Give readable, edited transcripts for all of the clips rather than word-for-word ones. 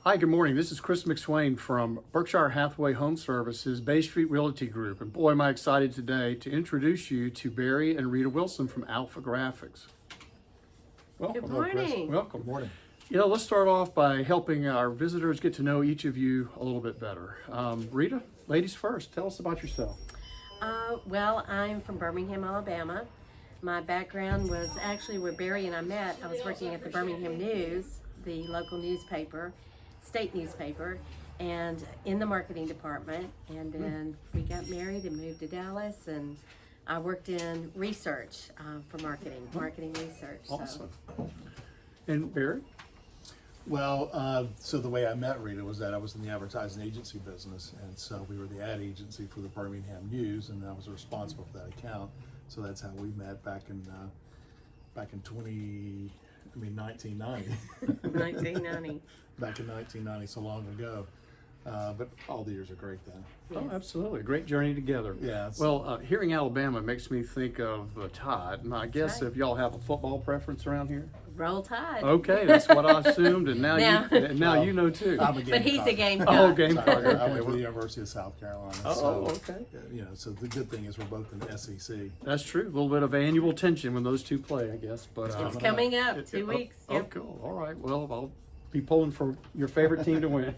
Hi, good morning. This is Chris McSwain from Berkshire Hathaway Home Services, Bay Street Realty Group. And boy, am I excited today to introduce you to Barry and Rita Wilson from AlphaGraphics. Welcome. Good morning. Welcome. Good morning. You know, let's start off by helping our visitors get to know each of you a little bit better. Rita, ladies first, tell us about yourself. Well, I'm from Birmingham, Alabama. My background was actually where Barry and I met. I was working at the Birmingham News, the local newspaper, state newspaper, and in the marketing department. And then we got married and moved to Dallas, and I worked in research for marketing research. Awesome. And Barry? Well, so the way I met Rita was that I was in the advertising agency business, and so we were the ad agency for the Birmingham News, and I was responsible for that account. So that's how we met back in 1990. 1990. Back in 1990, so long ago. But all the years are great then. Oh, absolutely. A great journey together. Yeah. Well, hearing Alabama makes me think of the Tide. And I guess right. if y'all have a football preference around here. Roll Tide. Okay, that's what I assumed, and now Now- you know too. I'm a But he's a Gamecock. Gamecock. Oh, Gamecock. I Okay. went to the University of South Carolina. Oh, so, okay. you know, so the good thing is we're both in the SEC. That's true. A little bit of annual tension when those two play, I guess. But It's coming up, 2 weeks. Oh, Yep. cool. All right. Well, I'll be pulling for your favorite team to win.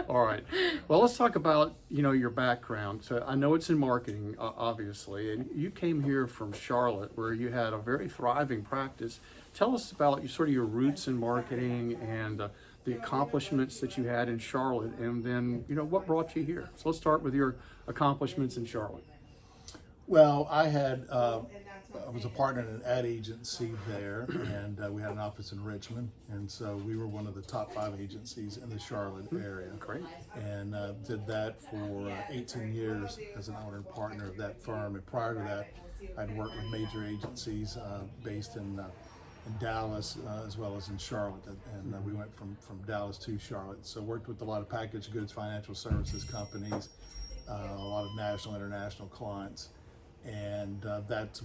All right. Well, let's talk about your background. So I know it's in marketing, obviously, and you came here from Charlotte, where you had a very thriving practice. Tell us about your roots in marketing and the accomplishments that you had in Charlotte, and then what brought you here. So let's start with your accomplishments in Charlotte. Well, I was a partner in an ad agency there, and we had an office in Richmond, and so we were one of the top 5 agencies in the Charlotte area. Great. And did that for 18 years as an owner and partner of that firm. And prior to that, I'd worked with major agencies based in Dallas as well as in Charlotte, and we went from Dallas to Charlotte. So worked with a lot of packaged goods, financial services companies, a lot of national, international clients. And that's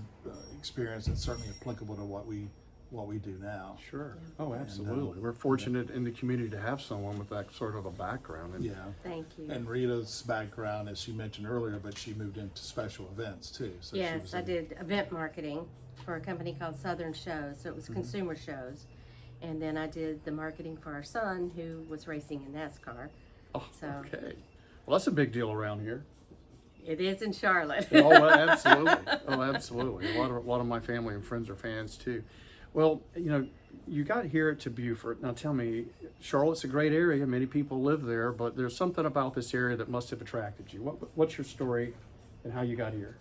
experience that's certainly applicable to what we do now. Sure. Oh, absolutely. We're fortunate in the community to have someone with that sort of a background. And Yeah. Thank you. And Rita's background, as she mentioned earlier, but she moved into special events too. So she Yes, was I did event marketing for a company called Southern Shows. So it was consumer shows. And then I did the marketing for our son, who was racing in NASCAR. Oh, So- okay. Well, that's a big deal around here. It is in Charlotte. Oh, absolutely. Oh, absolutely. A lot of my family and friends are fans too. Well, you got here to Beaufort. Now tell me, Charlotte's a great area. Many people live there, but there's something about this area that must have attracted you. What's your story and how you got here?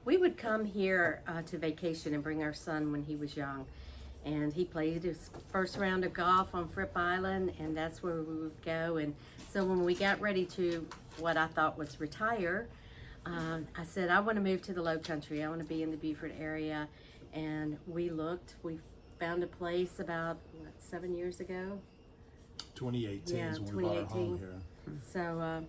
We would come here to vacation and bring our son when he was young. And he played his first round of golf on Fripp Island, and that's where we would go. And so when we got ready to what I thought was retire, I said, I want to move to the Low Country. I want to be in the Beaufort area. And we found a place about 7 years ago. 2018 Yeah, is when we bought our 2018. home here. So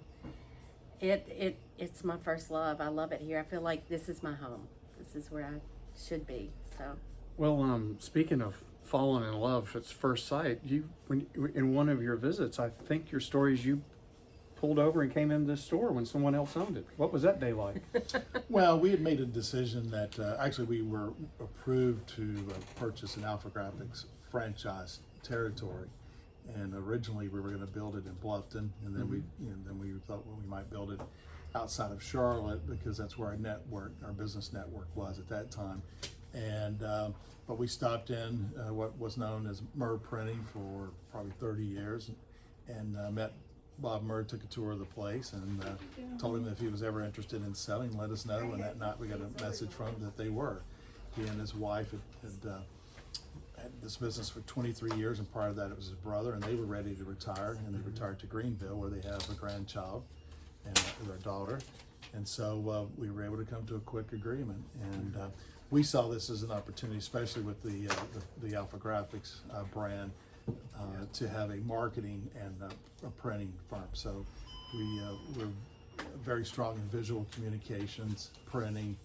it's my first love. I love it here. I feel like this is my home. This is where I should be. So. Well, speaking of falling in love at first sight, in one of your visits, I think your story is you pulled over and came in this store when someone else owned it. What was that day like? Well, we had made a decision that actually we were approved to purchase an AlphaGraphics franchise territory, and originally we were going to build it in Bluffton, and then we thought, well, we might build it outside of Charlotte because that's where our business network was at that time. And but we stopped in what was known as Murr Printing for probably 30 years, and met Bob Murr, took a tour of the place, and told him if he was ever interested in selling, let us know. And that night we got a message from him that they were. He and his wife had this business for 23 years, and prior to that it was his brother, and they were ready to retire, and they retired to Greenville, where they have a grandchild and their daughter. And so we were able to come to a quick agreement, and we saw this as an opportunity, especially with the AlphaGraphics brand, to have a marketing and a printing firm. So we're very strong in visual communications, printing,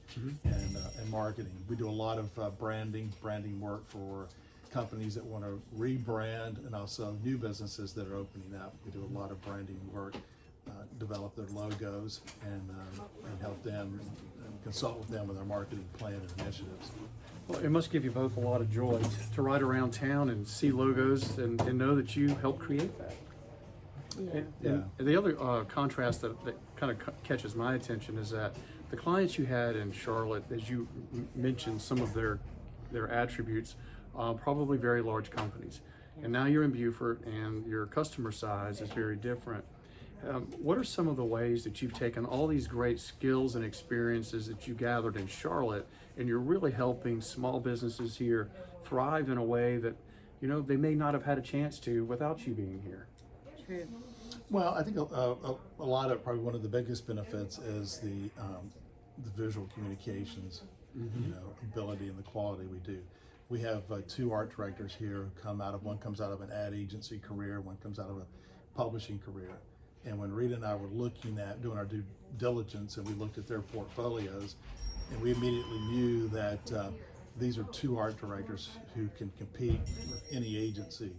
and marketing. We do a lot of branding work for companies that want to rebrand, and also new businesses that are opening up. We do a lot of branding work, develop their logos, and help them and consult with them with our marketing plan and initiatives. Well, it must give you both a lot of joy to ride around town and see logos and know that you helped create that. And the other contrast that kind of catches my attention is that the clients you had in Charlotte, as you mentioned some of their attributes, probably very large companies. And now you're in Beaufort and your customer size is very different. What are some of the ways that you've taken all these great skills and experiences that you gathered in Charlotte, and you're really helping small businesses here thrive in a way that, you know, they may not have had a chance to without you being here? True. Well, I think a lot of, probably one of the biggest benefits is the visual communications, ability and the quality we do. We have 2 art directors here one comes out of an ad agency career, one comes out of a publishing career. And when Rita and I were looking at doing our due diligence, and we looked at their portfolios, and we immediately knew that these are 2 art directors who can compete with any agency,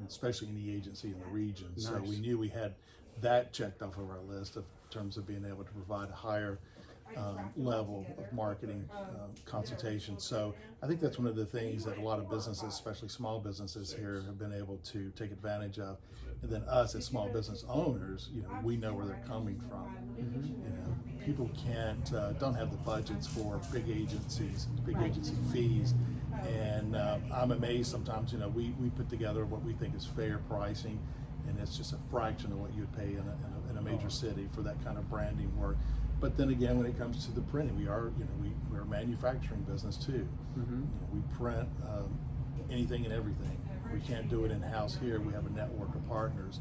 especially any agency in the region. Nice. So we knew we had that checked off of our list in terms of being able to provide a higher level of marketing consultation. So I think that's one of the things that a lot of businesses, especially small businesses here, have been able to take advantage of. And then us as small business owners, we know where they're coming from. People don't have the budgets for big agencies, big agency fees. And I'm amazed sometimes, we put together what we think is fair pricing, and it's just a fraction of what you would pay in a major city for that kind of branding work. But then again, when it comes to the printing, we're a manufacturing business too. We print anything and everything. We can't do it in-house here. We have a network of partners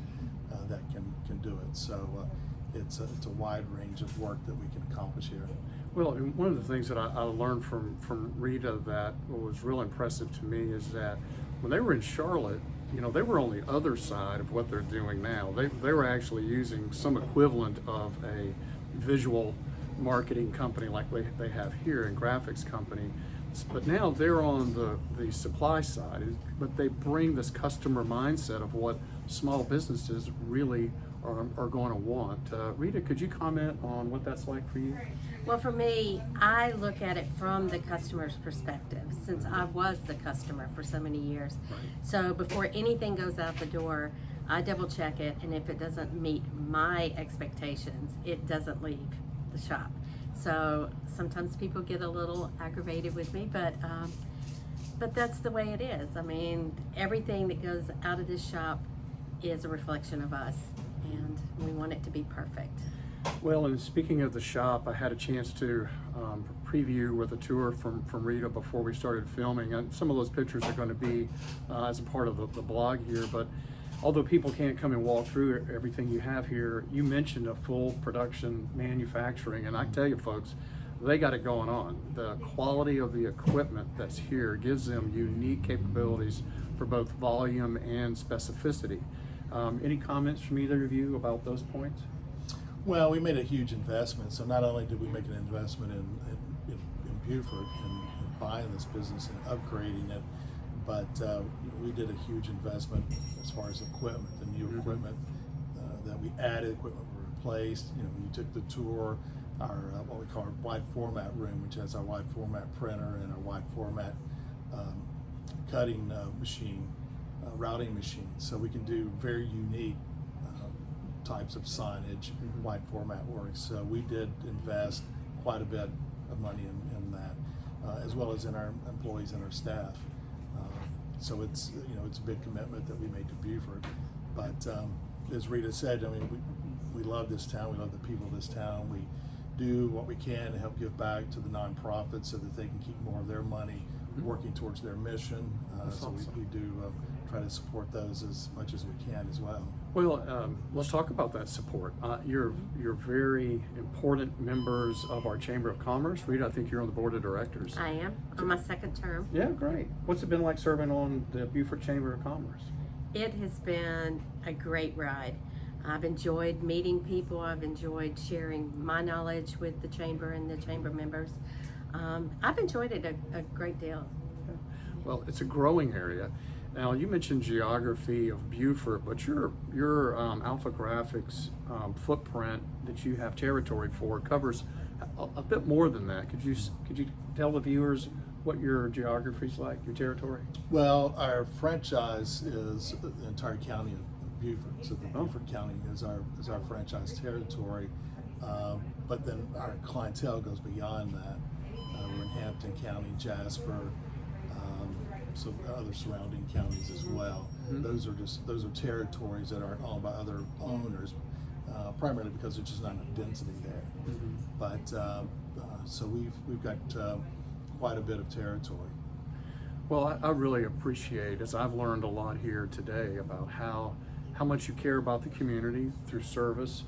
that can do it. So it's a wide range of work that we can accomplish here. Well, and one of the things that I learned from Rita that was real impressive to me is that when they were in Charlotte, they were on the other side of what they're doing now. They were actually using some equivalent of a visual marketing company like they have here, and graphics company. But now they're on the supply side, but they bring this customer mindset of what small businesses really are going to want. Rita, could you comment on what that's like for you? Well, for me, I look at it from the customer's perspective, since I was the customer for so many years. Right. So before anything goes out the door, I double check it, and if it doesn't meet my expectations, it doesn't leave the shop. So sometimes people get a little aggravated with me, but that's the way it is. I mean, everything that goes out of this shop is a reflection of us, and we want it to be perfect. Well, and speaking of the shop, I had a chance to preview with a tour from Rita before we started filming, and some of those pictures are going to be as a part of the blog here. But although people can't come and walk through everything you have here, you mentioned a full production manufacturing, and I tell you folks, they got it going on. The quality of the equipment that's here gives them unique capabilities for both volume and specificity. Any comments from either of you about those points? Well, we made a huge investment. So not only did we make an investment in Beaufort and buying this business and upgrading it, but we did a huge investment as far as equipment, the new equipment that we added, equipment we replaced. When you took the tour, our what we call our wide format room, which has our wide format printer and our wide format cutting machine, routing machine. So we can do very unique types of signage, wide format work. So we did invest quite a bit of money in that, as well as in our employees and our staff. So it's it's a big commitment that we made to Beaufort. But as Rita said, I mean, we love this town. We love the people of this town. We do what we can to help give back to the nonprofits so that they can keep more of their money working towards their mission. So we do try to support those as much as we can as well. Well, let's talk about that support. You're very important members of our Chamber of Commerce. Rita, I think you're on the board of directors. I am on my second term. Yeah, great. What's it been like serving on the Beaufort Chamber of Commerce? It has been a great ride. I've enjoyed meeting people. I've enjoyed sharing my knowledge with the chamber and the chamber members. I've enjoyed it a great deal. Well, it's a growing area. Now, you mentioned geography of Beaufort, but your AlphaGraphics footprint that you have territory for covers a bit more than that. Could you tell the viewers what your geography's like, your territory? Well, our franchise is the entire county of Beaufort, so the Beaufort County is our franchise territory. But then our clientele goes beyond that. We're in Hampton County, Jasper, so other surrounding counties as well. Those are territories that are owned by other owners, primarily because there's just not enough density there. But so we've got quite a bit of territory. Well, I really appreciate, as I've learned a lot here today about how much you care about the community through service.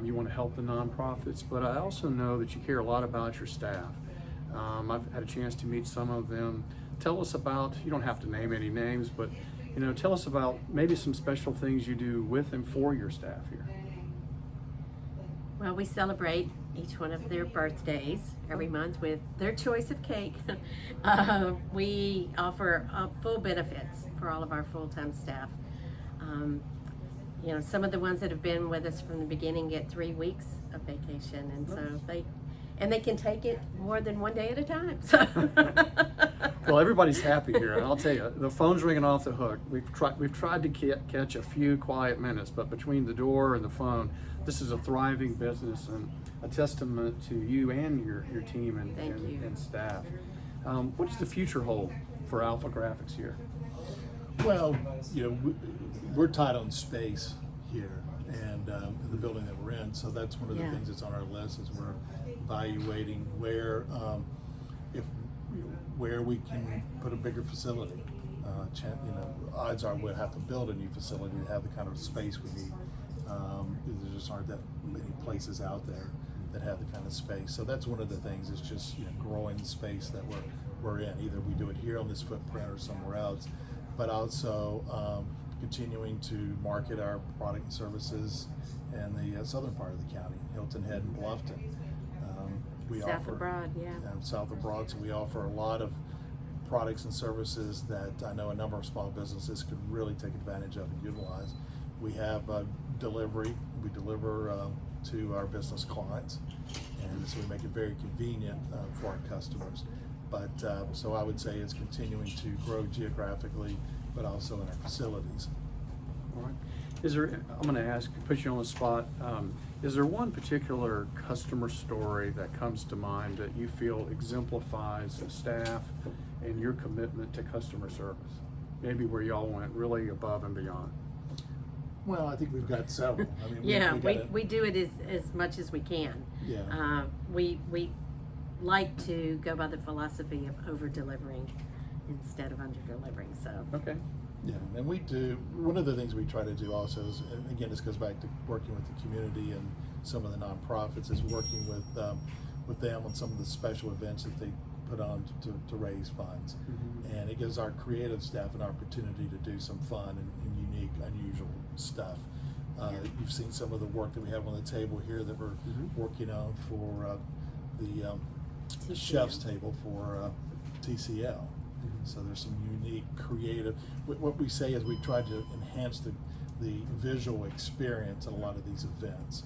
You want to help the nonprofits, but I also know that you care a lot about your staff. I've had a chance to meet some of them. Tell us about, you don't have to name any names, but tell us about maybe some special things you do with and for your staff here. Well, we celebrate each one of their birthdays every month with their choice of cake. We offer full benefits for all of our full-time staff. Some of the ones that have been with us from the beginning get 3 weeks of vacation, and so they can take it more than one day at a time. So. Well, everybody's happy here, and I'll tell you, the phone's ringing off the hook. We've tried to catch a few quiet minutes, but between the door and the phone, this is a thriving business and a testament to you and your team and staff. What does the future hold for AlphaGraphics here? Well, we're tight on space here and in the building that we're in, so that's one of the things that's on our list is we're evaluating where we can put a bigger facility. Odds are we'll have to build a new facility to have the kind of space we need. There just aren't that many places out there that have the kind of space. So that's one of the things is just growing the space that we're in. Either we do it here on this footprint or somewhere else, but also continuing to market our product and services in the southern part of the county, Hilton Head and Bluffton. South of Broad, South of Broad, so we offer a lot of products and services that I know a number of small businesses could really take advantage of and utilize. We have delivery. We deliver to our business clients, and so we make it very convenient for our customers. But so I would say it's continuing to grow geographically, but also in our facilities. All right. I'm going to put you on the spot. Is there one particular customer story that comes to mind that you feel exemplifies the staff and your commitment to customer service? Maybe where y'all went really above and beyond. Well, I think we've got several. I mean, we do it as much as we can. Yeah. We like to go by the philosophy of over-delivering instead of under-delivering. So. Okay. Yeah, and we do. One of the things we try to do also is, and again, this goes back to working with the community and some of the nonprofits, is working with them on some of the special events that they put on to raise funds. And it gives our creative staff an opportunity to do some fun and unique, unusual stuff. You've seen some of the work that we have on the table here that we're working on for the chef's table for TCL. So there's some unique, creative. What we say is we try to enhance the visual experience at a lot of these events,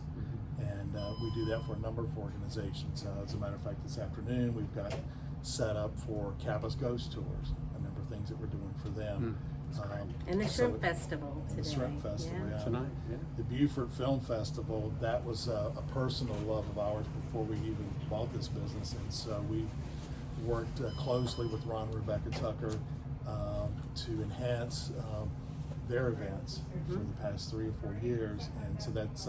and we do that for a number of organizations. As a matter of fact, this afternoon we've got set up for Kappa's Ghost Tours, a number of things that we're doing for them. And the Shrimp Festival today. The Shrimp Festival, yeah. Tonight, yeah. The Beaufort Film Festival, that was a personal love of ours before we even bought this business, and so we worked closely with Ron and Rebecca Tucker to enhance their events for the past 3 or 4 years, and so that's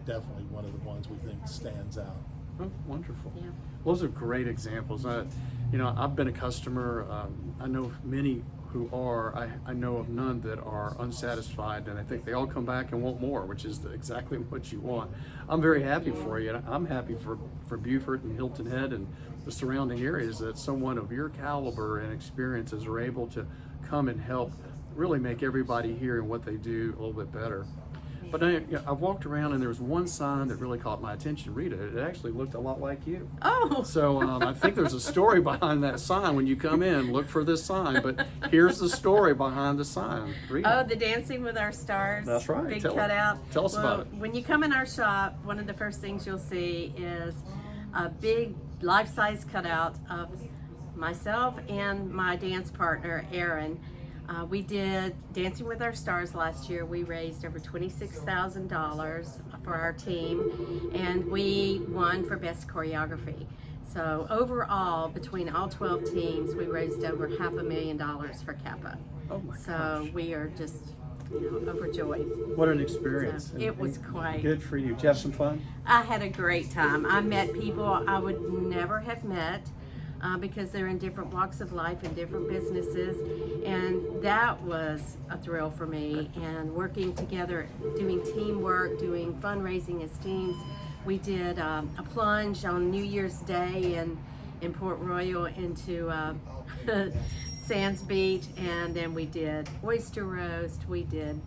definitely one of the ones we think stands out. Oh, wonderful. Yeah. Those are great examples. I've been a customer. I know many who are. I know of none that are unsatisfied, and I think they all come back and want more, which is exactly what you want. I'm very happy for you. I'm happy for Beaufort and Hilton Head and the surrounding areas that someone of your caliber and experiences are able to come and help really make everybody here and what they do a little bit better. But I walked around and there was one sign that really caught my attention, Rita. It actually looked a lot like you. Oh. So I think there's a story behind that sign. When you come in, look for this sign. But here's the story behind the sign. Rita. Oh, the Dancing with Our Stars. That's right. Big Tell cutout. us about it. When you come in our shop, one of the first things you'll see is a big life-size cutout of myself and my dance partner, Erin. We did Dancing with Our Stars last year. We raised over $26,000 for our team, and we won for best choreography. So overall, between all 12 teams, we raised over $500,000 for Kappa. Oh my So gosh. we are just, overjoyed. What an experience. So it was quite. Good for you. Did you have some fun? I had a great time. I met people I would never have met because they're in different walks of life and different businesses, and that was a thrill for me. And working together, doing teamwork, doing fundraising as teams. We did a plunge on New Year's Day in Port Royal into Sands Beach, and then we did oyster roast, we did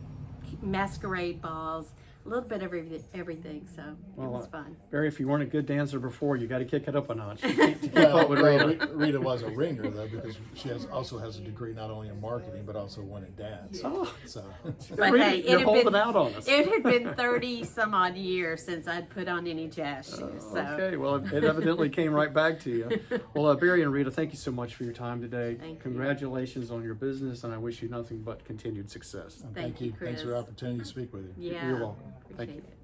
masquerade balls, a little bit of everything, so it was fun. Barry, if you weren't a good dancer before, you got to kick it up a notch to keep up with Rita. Rita was a ringer though, because she also has a degree not only in marketing but also one in dance. Oh. So But Rita, hey, you're holding out on us. It had been 30 some odd years since I'd put on any jazz shoes. So Okay, well, it evidently came right back to you. Well, Barry and Rita, thank you so much for your time today. Thank you. Congratulations on your business, and I wish you nothing but continued success. Thank you, Thanks for Chris. the opportunity to speak with you. Yeah, You're welcome. Thank appreciate you. it.